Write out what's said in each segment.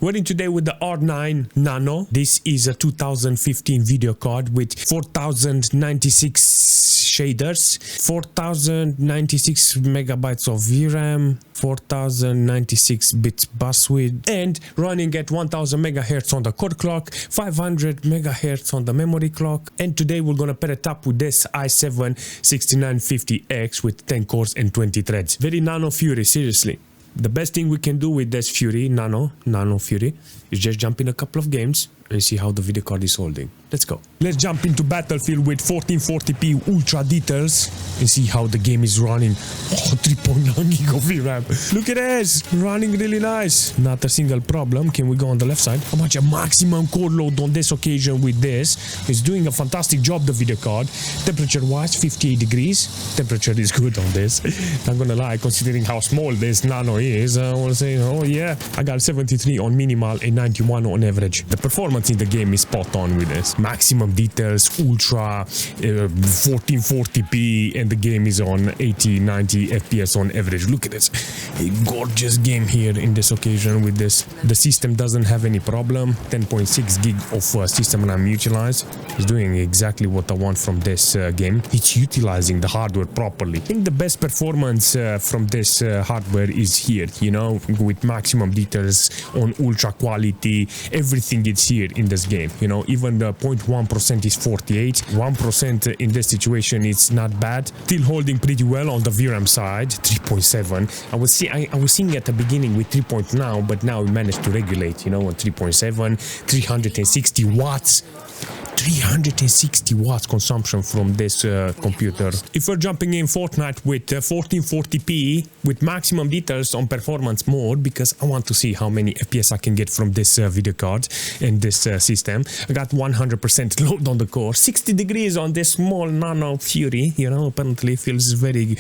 We're in today with the R9 Nano. This is a 2015 video card with 4096 shaders, 4096 megabytes of VRAM, 4096 bits bus width, and running at 1000 megahertz on the core clock, 500 megahertz on the memory clock. And today we're gonna pair it up with this i7 6950X with 10 cores and 20 threads. Very Nano Fury, seriously. The best thing we can do with this Fury, Nano Fury, is just jump in a couple of games and see how the video card is holding. Let's go. Let's jump into Battlefield with 1440p ultra details and see how the game is running. Oh, 3.9 gig of VRAM. Look at this, running really nice. Not a single problem. Can we go on the left side? How much a maximum core load on this occasion with this? It's doing a fantastic job, the video card. Temperature wise, 58 degrees. Temperature is good on this. Not gonna lie, considering how small this Nano is, I wanna say, oh yeah, I got 73 on minimal and 91 on average. The performance in the game is spot on with this. Maximum details, ultra 1440p, and the game is on 80-90 FPS on average. Look at this, a gorgeous game here in this occasion with this. The system doesn't have any problem. 10.6 gig of system RAM utilized. It's doing exactly what I want from this game. It's utilizing the hardware properly. I think the best performance from this hardware is here, you know, with maximum details on ultra quality. Everything is here in this game, you know. Even the 0.1% is 48. 1% in this situation is not bad. Still holding pretty well on the VRAM side. 3.7. I was seeing at the beginning with 3. Now, but now we managed to regulate, you know, on 3.7, 360 watts. 360 watts consumption from this computer. If we're jumping in Fortnite with 1440p with maximum details on performance mode, because I want to see how many FPS I can get from this video card and this system. I got 100% load on the core, 60 degrees on this small Nano Fury, you know, apparently feels very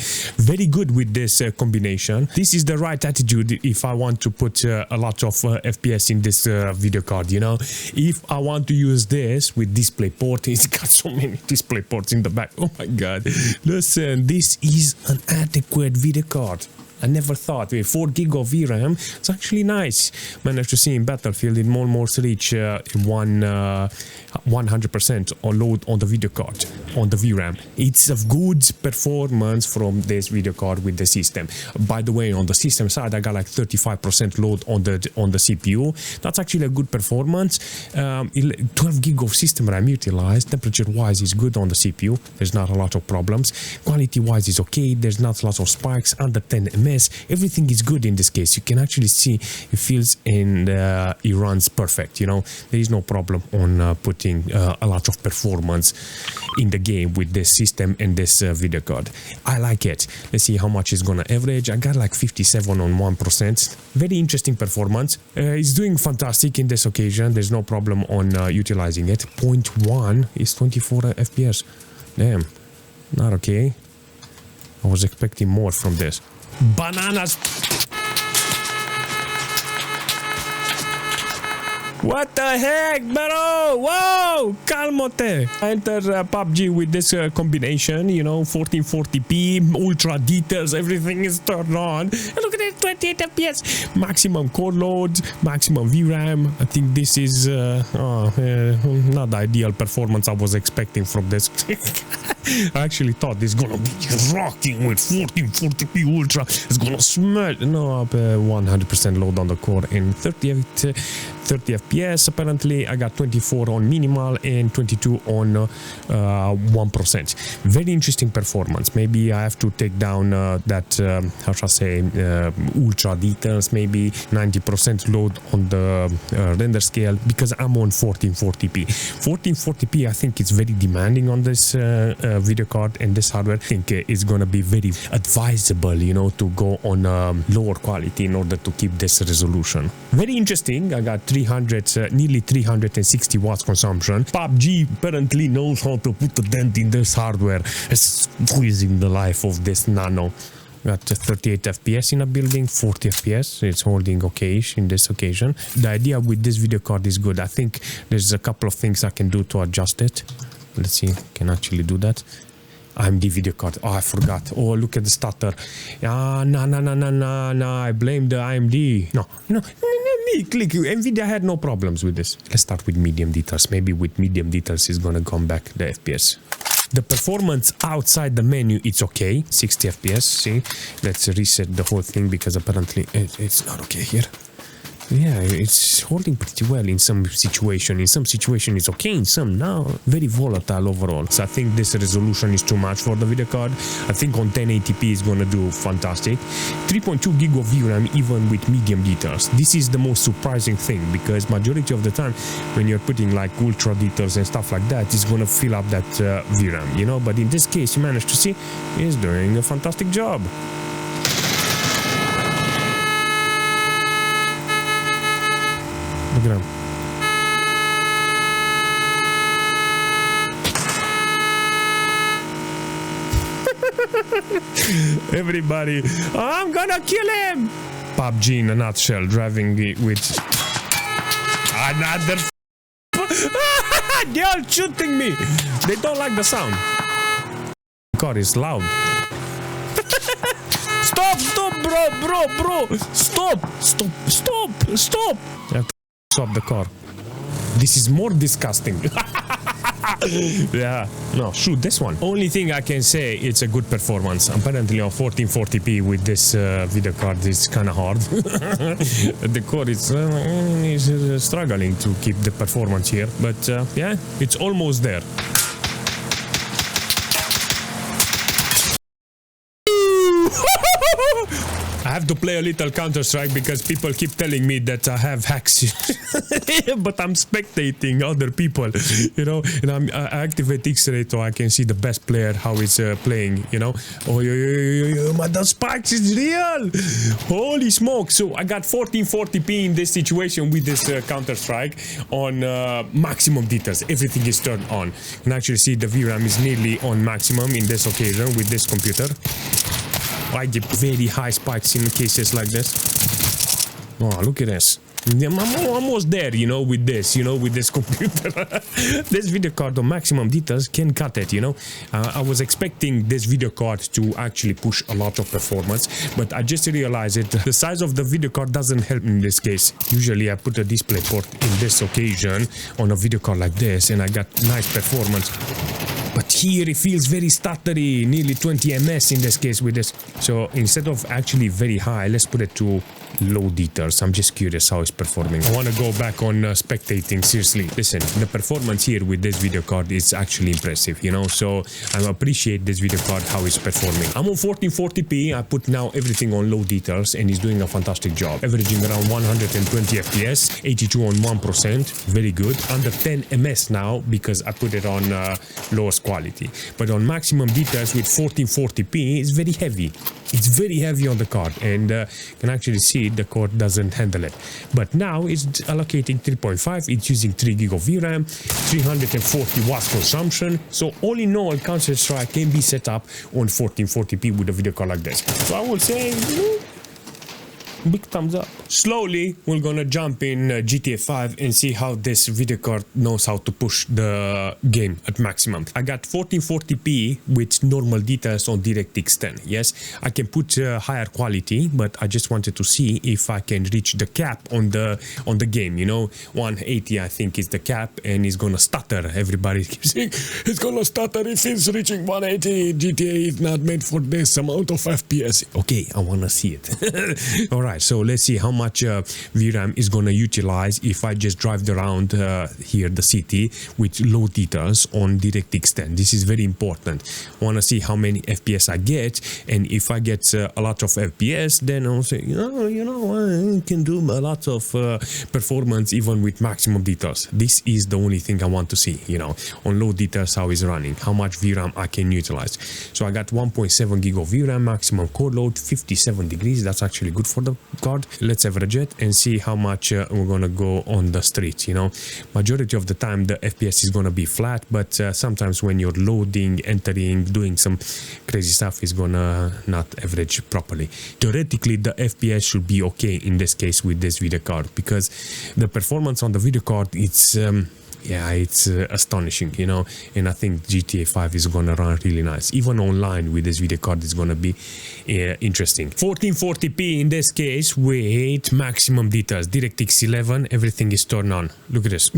good with this combination. This is the right attitude if I want to put a lot of FPS in this video card, you know. If I want to use this with display port, it's got so many display ports in the back. Oh my god, listen, this is an adequate video card. I never thought with 4 gig of VRAM, it's actually nice. Managed to see in Battlefield it almost reach 100% on load on the video card, on the VRAM. It's a good performance from this video card with the system. By the way, on the system side, I got like 35% load on the CPU. That's actually a good performance. 12 gig of system RAM utilized. Temperature wise is good on the CPU. There's not a lot of problems. Quality wise is okay. There's not lots of spikes. Under 10 ms. Everything is good in this case. You can actually see it feels and it runs perfect. You know, there is no problem on putting a lot of performance in the game with this system and this video card. I like it. Let's see how much it's gonna average. I got like 57 on 1%. Very interesting performance. It's doing fantastic in this occasion. There's no problem on utilizing it. 0.1 is 24 FPS. Damn, not okay. I was expecting more from this. Bananas. What the heck, bro? Whoa, calmote. I enter PUBG with this combination, you know, 1440p, ultra details, everything is turned on. And look at it, 28 FPS. Maximum core load, maximum VRAM. I think this is not the ideal performance I was expecting from this. I actually thought this is gonna be rocking with 1440p ultra. It's gonna smash. No, 100% load on the core and 30 FPS. Apparently, I got 24 on minimal and 22 on 1%. Very interesting performance. Maybe I have to take down that, how shall I say, ultra details, maybe 90% load on the render scale, because I'm on 1440p. 1440p, I think it's very demanding on this video card and this hardware. I think it's gonna be very advisable, you know, to go on lower quality in order to keep this resolution. Very interesting. I got nearly 360 watts consumption. PUBG apparently knows how to put a dent in this hardware. It's squeezing the life of this Nano. Got 38 FPS in a building, 40 FPS. It's holding okay-ish in this occasion. The idea with this video card is good. I think there's a couple of things I can do to adjust it. Let's see, can actually do that. AMD video card. Oh, I forgot. Oh, look at the stutter. No. I blame the AMD. No. me click. Nvidia had no problems with this. Let's start with medium details. Maybe with medium details is gonna come back the FPS. The performance outside the menu, it's okay. 60 FPS, see? Let's reset the whole thing because apparently it's not okay here. Yeah, it's holding pretty well in some situation. In some situation it's okay, in some now very volatile overall. So I think this resolution is too much for the video card. I think on 1080p is gonna do fantastic. 3.2 gig of VRAM even with medium details. This is the most surprising thing because majority of the time when you're putting like ultra details and stuff like that, it's gonna fill up that VRAM, you know. But in this case, you managed to see it's doing a fantastic job. Look at him. Everybody, I'm gonna kill him! PUBG in a nutshell, driving with another they're all shooting me! They don't like the sound. God, it's loud. Stop, bro! Stop! Stop the car. This is more disgusting. Yeah, no, shoot this one. Only thing I can say, it's a good performance. Apparently on 1440p with this video card is kind of hard. The core is struggling to keep the performance here, but yeah, it's almost there. I have to play a little Counter-Strike because people keep telling me that I have hacks. But I'm spectating other people, you know, and I activate X-ray so I can see the best player how he's playing, you know. Oh, the spikes is real! Holy smoke! So I got 1440p in this situation with this Counter-Strike on maximum details. Everything is turned on. You can actually see the VRAM is nearly on maximum in this occasion with this computer. I get very high spikes in cases like this. Oh, look at this. I'm almost there, you know, with this, computer. This video card on maximum details can cut it, you know. I was expecting this video card to actually push a lot of performance, but I just realized that the size of the video card doesn't help in this case. Usually I put a display port in this occasion on a video card like this and I got nice performance. But here it feels very stuttery, nearly 20 ms in this case with this. So instead of actually very high, let's put it to low details. I'm just curious how it's performing. I want to go back on spectating, seriously. Listen, the performance here with this video card is actually impressive, you know, so I appreciate this video card, how it's performing. I'm on 1440p, I put now everything on low details and it's doing a fantastic job. Averaging around 120 FPS, 82 on 1%, very good. Under 10 ms now because I put it on lowest quality. But on maximum details with 1440p, it's very heavy. It's very heavy on the card and you can actually see the card doesn't handle it. But now it's allocating 3.5, it's using 3 gig of VRAM, 340 watts consumption. So all in all, Counter-Strike can be set up on 1440p with a video card like this. So I would say, big thumbs up. Slowly, we're gonna jump in GTA 5 and see how this video card knows how to push the game at maximum. I got 1440p with normal details on DirectX 10. Yes, I can put higher quality, but I just wanted to see if I can reach the cap on the game. You know, 180 I think is the cap, and it's gonna stutter. Everybody keeps saying it's gonna stutter if it's reaching 180. GTA is not made for this amount of FPS. Okay, I wanna see it. All right, so let's see how much VRAM is gonna utilize if I just drive around here the city with low details on DirectX 10. This is very important. I wanna see how many FPS I get, and if I get a lot of FPS, then I'll say, you know, I can do a lot of performance even with maximum details. This is the only thing I want to see, you know, on low details how it's running, how much VRAM I can utilize. So I got 1.7 gig of VRAM, maximum core load 57 degrees. That's actually good for the card. Let's average it and see how much we're gonna go on the streets. You know, majority of the time the FPS is gonna be flat, but sometimes when you're loading, entering, doing some crazy stuff, is gonna not average properly. Theoretically, the FPS should be okay in this case with this video card, because the performance on the video card, it's Yeah, it's astonishing, you know, and I think GTA 5 is gonna run really nice. Even online with this video card is gonna be interesting. 1440p in this case with maximum details. DirectX 11, everything is turned on. Look at this.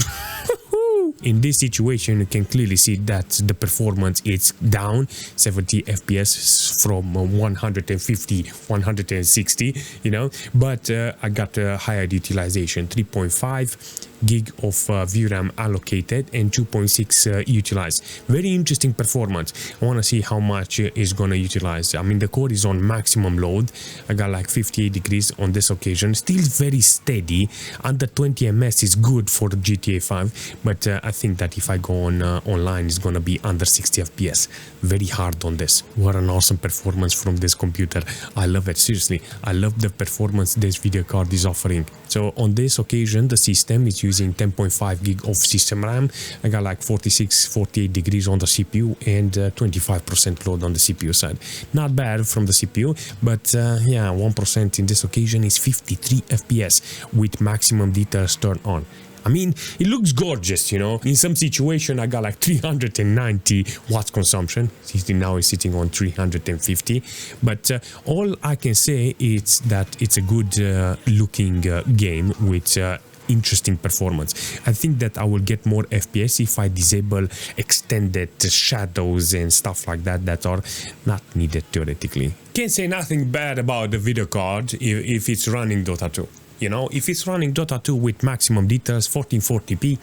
In this situation, you can clearly see that the performance is down 70 FPS from 150, 160, you know, but I got a higher utilization, 3.5 gig of VRAM allocated and 2.6 utilized. Very interesting performance. I want to see how much is going to utilize. I mean, the core is on maximum load. I got like 58 degrees on this occasion. Still very steady. Under 20 ms is good for the GTA 5, but I think that if I go on online, it's going to be under 60 FPS. Very hard on this. What an awesome performance from this computer. I love it. Seriously, I love the performance this video card is offering. So on this occasion, the system is using 10.5 gig of system RAM. I got like 48 degrees on the CPU and 25% load on the CPU side. Not bad from the CPU, but yeah, 1% in this occasion is 53 FPS with maximum details turned on. I mean, it looks gorgeous, you know. In some situation, I got like 390 watts consumption. Now it's sitting on 350. But all I can say is that it's a good looking game with interesting performance. I think that I will get more FPS if I disable extended shadows and stuff like that that are not needed theoretically. Can't say nothing bad about the video card if it's running Dota 2. You know, if it's running Dota 2 with maximum details, 1440p,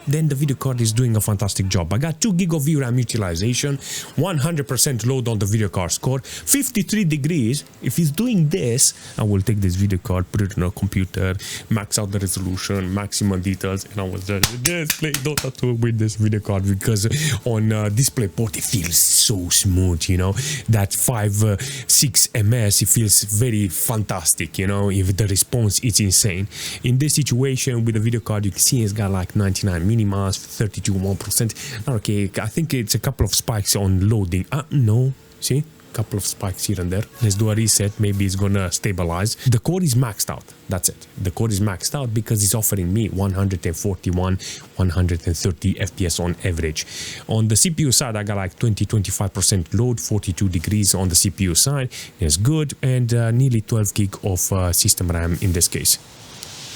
then the video card is doing a fantastic job. I got 2 gig of VRAM utilization, 100% load on the video card score, 53 degrees. If it's doing this, I will take this video card, put it on a computer, max out the resolution, maximum details, and I will just play Dota 2 with this video card, because on DisplayPort it feels so smooth, you know. That 6 ms, it feels very fantastic, you know. If the response is insane. In this situation with the video card, you can see it's got like 99 minimas, 32 1%. Okay, I think it's a couple of spikes on loading. No, see, couple of spikes here and there. Let's do a reset. Maybe it's gonna stabilize. The core is maxed out. That's it. The core is maxed out because it's offering me 141, 130 FPS on average. On the CPU side, I got like 20-25% load, 42 degrees on the CPU side. It's good, and nearly 12 gig of system RAM in this case.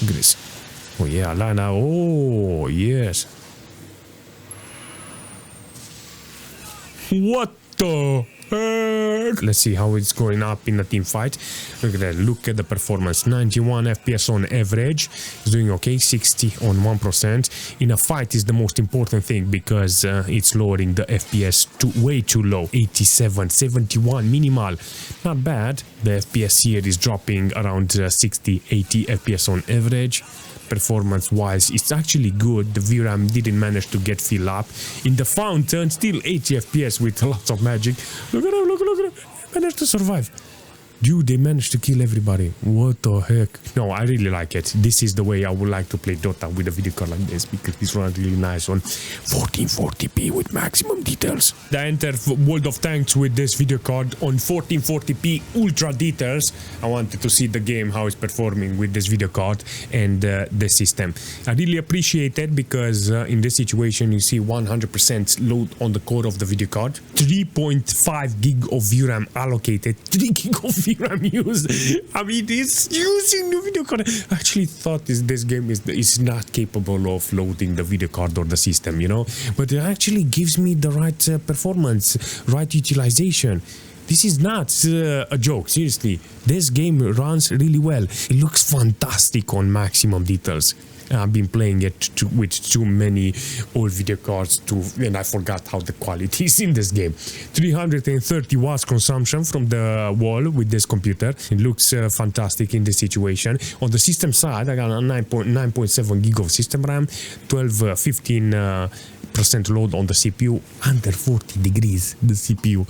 Look at this. Oh yeah, Lana. Oh yes. What the heck? Let's see how it's going up in a team fight. Look at that. Look at the performance. 91 FPS on average. It's doing okay. 60 on 1%. In a fight is the most important thing, because it's lowering the FPS to way too low. 87, 71 minimal. Not bad. The FPS here is dropping around 60, 80 FPS on average. Performance wise, it's actually good. The VRAM didn't manage to get filled up. In the fountain, still 80 FPS with lots of magic. Look at him, look at him. Managed to survive. Dude, they managed to kill everybody. What the heck? No, I really like it. This is the way I would like to play Dota, with a video card like this, because it's running really nice on 1440p with maximum details. I enter World of Tanks with this video card on 1440p ultra details. I wanted to see the game, how it's performing with this video card and the system. I really appreciate it, because in this situation you see 100% load on the core of the video card, 3.5 gig of VRAM allocated, 3 gig of VRAM used. I mean, it's using the video card. I actually thought this game is not capable of loading the video card or the system, you know, but it actually gives me the right performance, right utilization. This is not a joke, seriously. This game runs really well. It looks fantastic on maximum details. I've been playing it with too many old video cards and I forgot how the quality is in this game. 330 watts consumption from the wall with this computer. It looks fantastic in this situation. On the system side, I got a 9.7 gig of system RAM, 15% load on the CPU, under 40 degrees the CPU.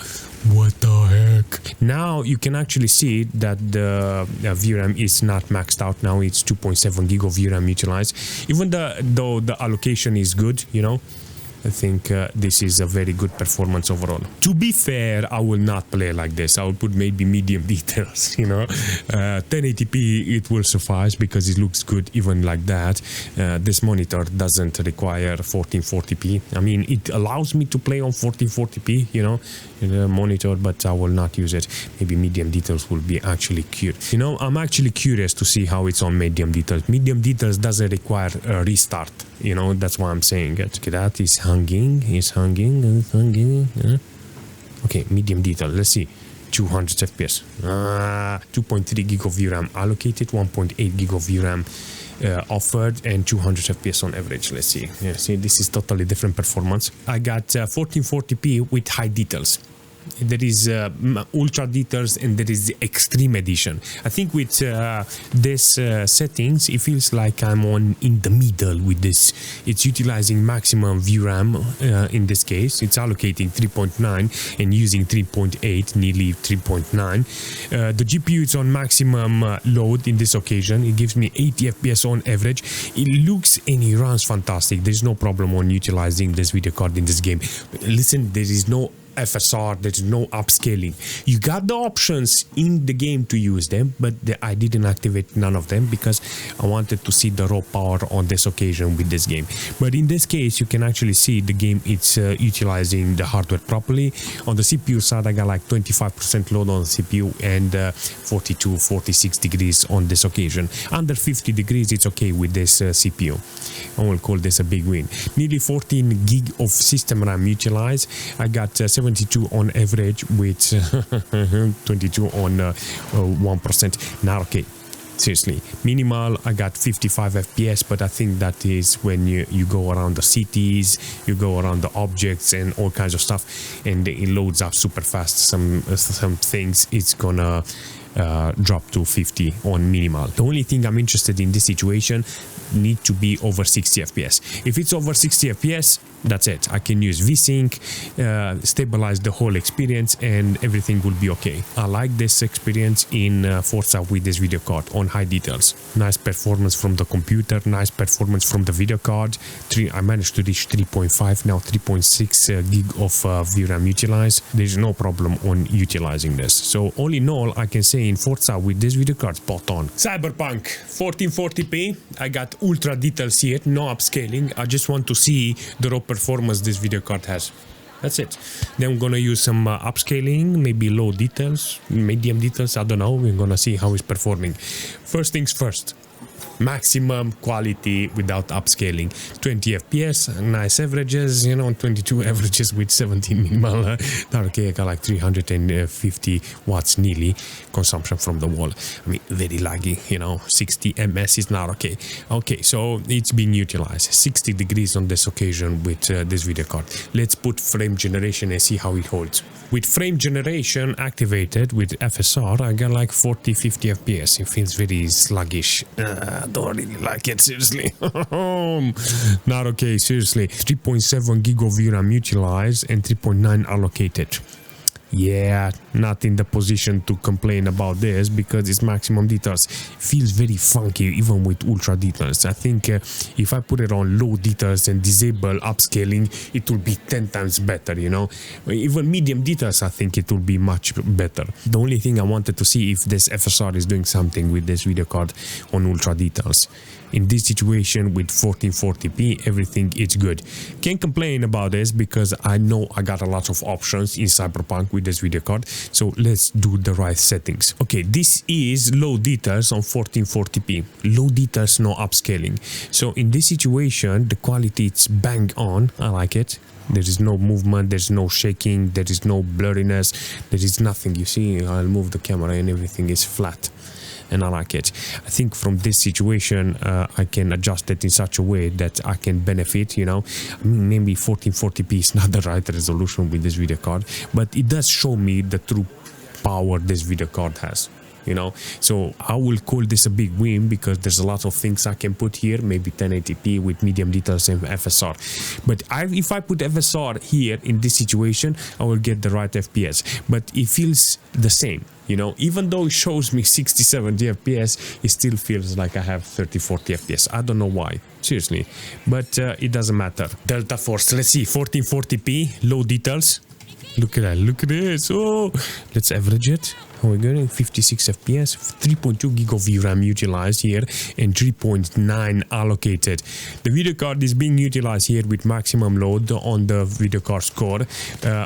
What the heck? Now you can actually see that the VRAM is not maxed out. Now it's 2.7 gig of VRAM utilized. Even though the allocation is good, you know, I think this is a very good performance overall. To be fair, I will not play like this. I will put maybe medium details, you know. 1080p, it will suffice because it looks good even like that. This monitor doesn't require 1440p. I mean, it allows me to play on 1440p, you know, in the monitor, but I will not use it. Maybe medium details will be actually cute. You know, I'm actually curious to see how it's on medium details. Medium details doesn't require a restart, you know, that's why I'm saying it. Okay, that is hanging, yeah. Okay, medium detail, let's see. 200 FPS, 2.3 gig of VRAM allocated, 1.8 gig of VRAM offered, and 200 FPS on average. Let's see. Yeah, see, this is totally different performance. I got 1440p with high details. There is ultra details and there is the extreme edition. I think with this settings, it feels like I'm in the middle with this. It's utilizing maximum VRAM in this case. It's allocating 3.9 and using 3.8, nearly 3.9. The GPU is on maximum load in this occasion. It gives me 80 FPS on average. It looks and it runs fantastic. There's no problem on utilizing this video card in this game. Listen, there is no FSR, there's no upscaling. You got the options in the game to use them, but I didn't activate none of them because I wanted to see the raw power on this occasion with this game. But in this case, you can actually see the game, it's utilizing the hardware properly. On the CPU side, I got like 25% load on the CPU and 42, 46 degrees on this occasion. Under 50 degrees, it's okay with this CPU. I will call this a big win. Nearly 14 gig of system RAM utilized. I got 72 on average with 22 on 1%. Now, okay, seriously, minimal, I got 55 FPS, but I think that is when you go around the cities, you go around the objects and all kinds of stuff, and it loads up super fast. Some things it's gonna drop to 50 on minimal. The only thing I'm interested in this situation need to be over 60 FPS. If it's over 60 FPS, that's it. I can use VSync, stabilize the whole experience, and everything will be okay. I like this experience in Forza with this video card on high details. Nice performance from the computer, nice performance from the video card. I managed to reach 3.5, now 3.6 gig of VRAM utilized. There's no problem on utilizing this. So all in all, I can say in Forza with this video card, spot on. Cyberpunk 1440p. I got ultra details here, no upscaling. I just want to see the raw performance this video card has. That's it. Then I'm gonna use some upscaling, maybe low details, medium details, I don't know. We're gonna see how it's performing. First things first, maximum quality without upscaling. 20 FPS, nice averages, you know, 22 averages with 17 minimal. Okay, I got like 350 watts nearly consumption from the wall. I mean, very laggy, you know, 60 ms is not okay. Okay, so it's being utilized. 60 degrees on this occasion with this video card. Let's put frame generation and see how it holds. With frame generation activated with FSR, I got like 40-50 FPS. It feels very sluggish. I don't really like it, seriously. Not okay, seriously. 3.7 gig of VRAM utilized and 3.9 allocated. Yeah, not in the position to complain about this because it's maximum details. Feels very funky even with ultra details. I think if I put it on low details and disable upscaling, it will be 10 times better, you know. Even medium details, I think it will be much better. The only thing I wanted to see if this FSR is doing something with this video card on ultra details. In this situation with 1440p, everything is good. Can't complain about this because I know I got a lot of options in Cyberpunk with this video card. So let's do the right settings. Okay, this is low details on 1440p. Low details, no upscaling. So in this situation, the quality is bang on. I like it. There is no movement, there's no shaking, there is no blurriness, there is nothing. You see, I'll move the camera and everything is flat. And I like it. I think from this situation, I can adjust it in such a way that I can benefit, you know. I mean, maybe 1440p is not the right resolution with this video card, but it does show me the true power this video card has. you know. So I will call this a big win because there's a lot of things I can put here, maybe 1080p with medium details and FSR. But if I put FSR here in this situation, I will get the right FPS. But it feels the same, you know, even though it shows me 60, 70 FPS, it still feels like I have 30, 40 FPS. I don't know why, seriously, but it doesn't matter. Delta Force, let's see, 1440p, low details. Look at that, look at this. Oh, let's average it. How are we going? 56 FPS, 3.2 gig of VRAM utilized here and 3.9 allocated. The video card is being utilized here with maximum load on the video card score.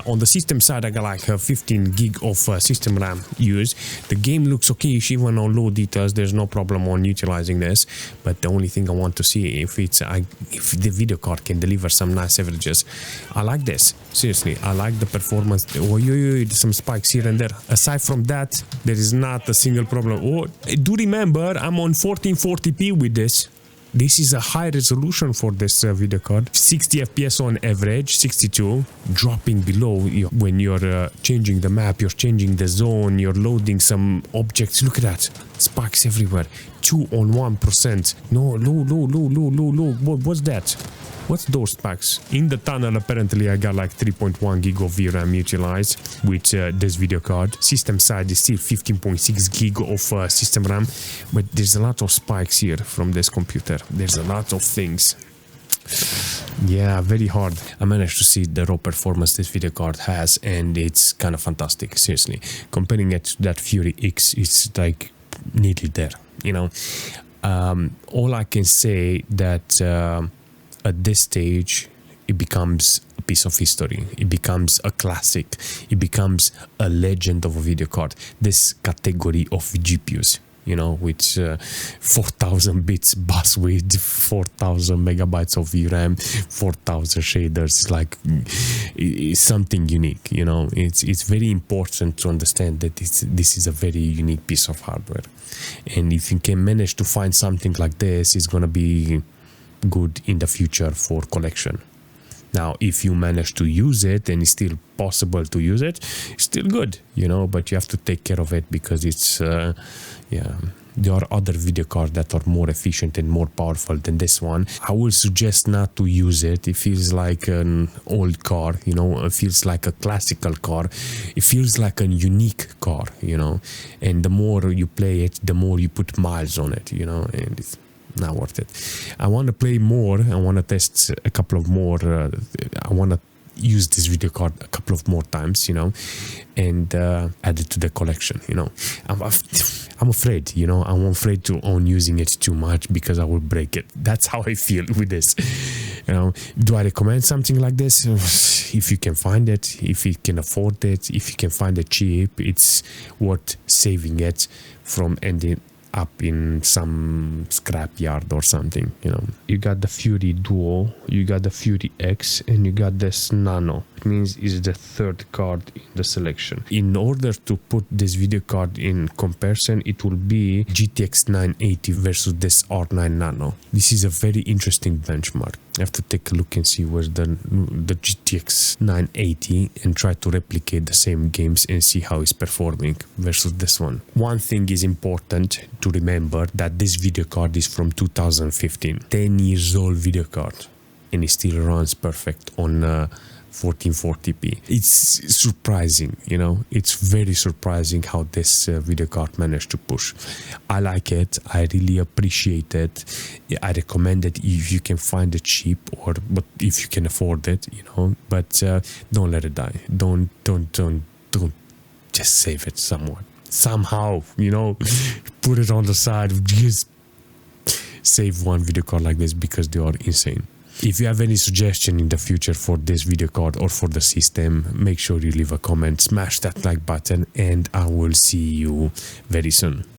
On the system side, I got like 15 gig of system RAM used. The game looks okay, even on low details. There's no problem on utilizing this. But the only thing I want to see if the video card can deliver some nice averages. I like this. Seriously, I like the performance. Oh, there's some spikes here and there. Aside from that, there is not a single problem. Oh, do remember, I'm on 1440p with this. This is a high resolution for this video card. 60 FPS on average, 62. Dropping below when you're changing the map, you're changing the zone, you're loading some objects. Look at that. Spikes everywhere. 2 on 1%. No, low. What's that? What's those spikes? In the tunnel, apparently, I got like 3.1 gig of VRAM utilized with this video card. System side is still 15.6 gig of system RAM, but there's a lot of spikes here from this computer. There's a lot of things. Yeah, very hard. I managed to see the raw performance this video card has, and it's kind of fantastic, seriously. Comparing it to that Fury X, it's like nearly there, you know. All I can say that at this stage, it becomes a piece of history. It becomes a classic. It becomes a legend of a video card. This category of GPUs, you know, with 4,000 bits bus width, 4,000 megabytes of VRAM, 4,000 shaders, like it's something unique, you know. It's very important to understand that this is a very unique piece of hardware. And if you can manage to find something like this, it's going to be good in the future for collection. Now, if you manage to use it and it's still possible to use it, it's still good, you know, but you have to take care of it because it's there are other video cards that are more efficient and more powerful than this one. I would suggest not to use it. It feels like an old car, you know. It feels like a classical car. It feels like a unique car, you know, and the more you play it, the more you put miles on it, you know, and it's not worth it. I want to play more. I want to test a couple of more. I want to use this video card a couple of more times, you know, and add it to the collection, you know. I'm afraid, you know, I'm afraid to own using it too much because I will break it. That's how I feel with this, you know. Do I recommend something like this? If you can find it, if you can afford it, if you can find it cheap, it's worth saving it from ending up in some scrap yard or something, you know. You got the Fury Duo, you got the Fury X, and you got this Nano. It means it's the third card in the selection. In order to put this video card in comparison, it will be GTX 980 versus this R9 Nano. This is a very interesting benchmark. I have to take a look and see where's the GTX 980 and try to replicate the same games and see how it's performing versus this one. One thing is important to remember, that this video card is from 2015, 10 years old video card, and it still runs perfect on 1440p. It's surprising, you know. It's very surprising how this video card managed to push. I like it. I really appreciate it. I recommend it if you can find it cheap, but if you can afford it, you know. But don't let it die. Don't just save it somewhere. Somehow, you know, put it on the side. Just save one video card like this because they are insane. If you have any suggestion in the future for this video card or for the system, make sure you leave a comment, smash that like button, and I will see you very soon.